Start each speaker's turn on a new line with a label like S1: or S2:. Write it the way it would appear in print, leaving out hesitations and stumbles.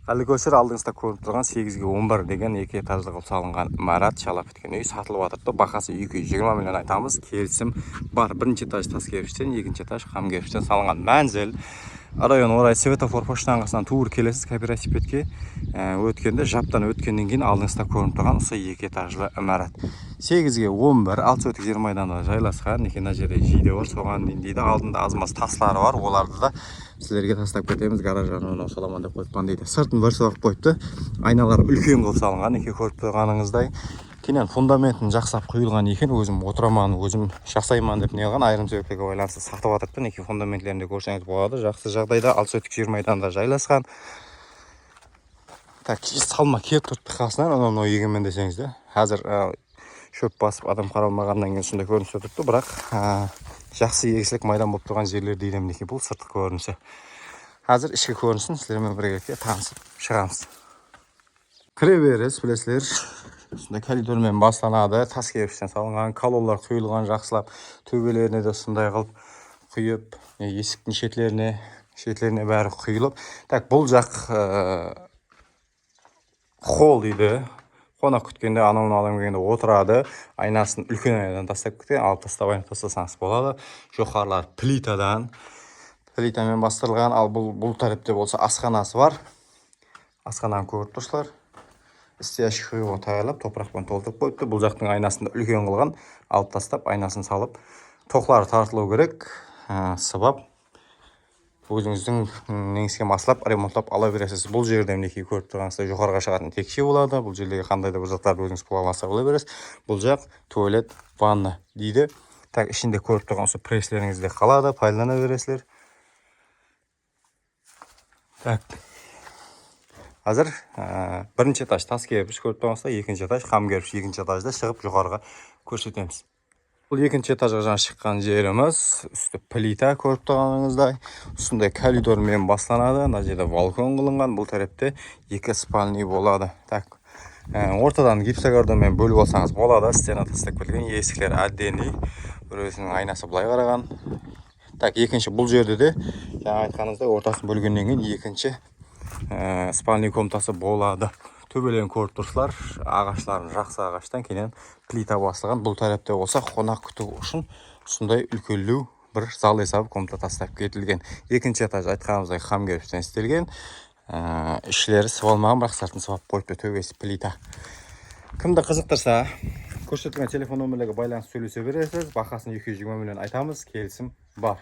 S1: Әлі көшір алдыңызда көріп тұрған 8-ге 11 деген 2 этажды қылып салынған имарат шалап біткен үй сатылып жатыр. Бағасы 220 миллион айтамыз. Келісім бар. Бірінші этаж тас кірпіштен, екінші этаж қам кірпіштен салынған. Мәнзіл район орай светофор поштаңғысынан туыр келесіз кооперативке өткенде жаптан өткеннен кейін алдыңызда көрініп тұрған осы 2 этажлы имарат. 8-ге 11 алты сотық жер майданда жайласқан. Мына жерде жиде бар, соған дейін дейді. Алдында азмас таслары бар. Оларды да сіздерге тастап кетеміз. Гаражын осаламан деп қойыпқан дейді. Сыртын бір соғып қойыпты. Айналар үлкен қылып салынған. Екі көріп тұрғаныңыздай. Кейіннен фундаментін жақсап құйылған екен. Өзім отыраман, өзім жасайман деп не қылған. Айрым себептерге байланысты сатып жатырмын. Екі фундаменттерінде көрсеңіз болады. Жақсы жағдайда алты сотық жер майданда жайласқан. Так, салма кеп тұртты қасынан, анау егемен десеңіз де. Қазір шөп басып адам қаралмағаннан кейін сондай көрініс өтіпті, бірақ жақсы егісілік майдан болып тұрған жерлер дейді мінекей. Бұл сыртқы көрінісі. Қазір ішкі көрінісін сіздермен бірге танысып шығамыз. Кіреберіс білесіздер, сондай коридормен басталады. Тас кірпіштен салынған, колонлар құйылған жақсылап, төбелеріне де сондай қылып құйып, есіктің шетлеріне бәрі құйылып. Так, бұл жақ холл дейді. Қонақ күткенде анауын адам келгенде отырады. Айнасын үлкен айнадан тастап кеткен, алып тастап айнап тастасаңыз болады. Жоғарылар плитамен бастырылған. Ал бұл тарапта болса асханасы бар. Асхананы көріп тұрсыздар. Істияшки құйуға таярлап топырақпен толтырып қойыпты. Бұл жақтың айнасында үлкен қылған, алып тастап айнасын салып, тоқлары тартылу керек, сыбап өзіңіздің неңізге маслап, ремонтлап ала бересіз. Бұл жерде мінекей көріп тұрғаныңыздай жоғарыға шығатын текше болады. Бұл жердегі қандай да бір заттарды өзіңіз қолданса ала бересіз. Бұл жақ туалет, ванна дейді. Так, ішінде көріп тұрған осы преслеріңізде қалады, пайдалана бересіздер. Так. Қазір бірінші этаж тас кірпіш көріп тұрғаныңыздай, екінші этаж қам кірпіш, екінші этажда шығып жоғарыға көрсетеміз. Бұл екінші этажға жаңа шыққан жеріміз. Үсті плита көріп тұрғаныңыздай. Үстінде коридормен басталады. Мына жерде балкон қылынған. Бұл тарапта 2 спальный болады. Так, ортадан гипсокартонмен бөліп алсаңыз болады. Стена тастап кетілген, есіктер отдельный. Бір өзінің айнасы былай қараған. Так, екінші бұл жерде де жаңа айтқаныңыздай ортасын бөлгеннен кейін екінші спальный комнатасы болады. Төбелен көріп тұрсыздар, ағаштарын жақсы ағаштан кейін плита басылған. Бұл тарапта болса қонақ күту үшін сондай үлкейлеу бір зал есабы комната тастап кетілген. Екінші этаж айтқанымыздай қам кірпіштен істелген. Ішілері сывалмаған, бірақ сыртын сывап қойыпты, төбесі плита. Кімді қызықтырса, көрсетілген телефон нөмірлерге байланысып сөйлесе бересіз. Бағасын 220 миллион айтамыз, келісім бар.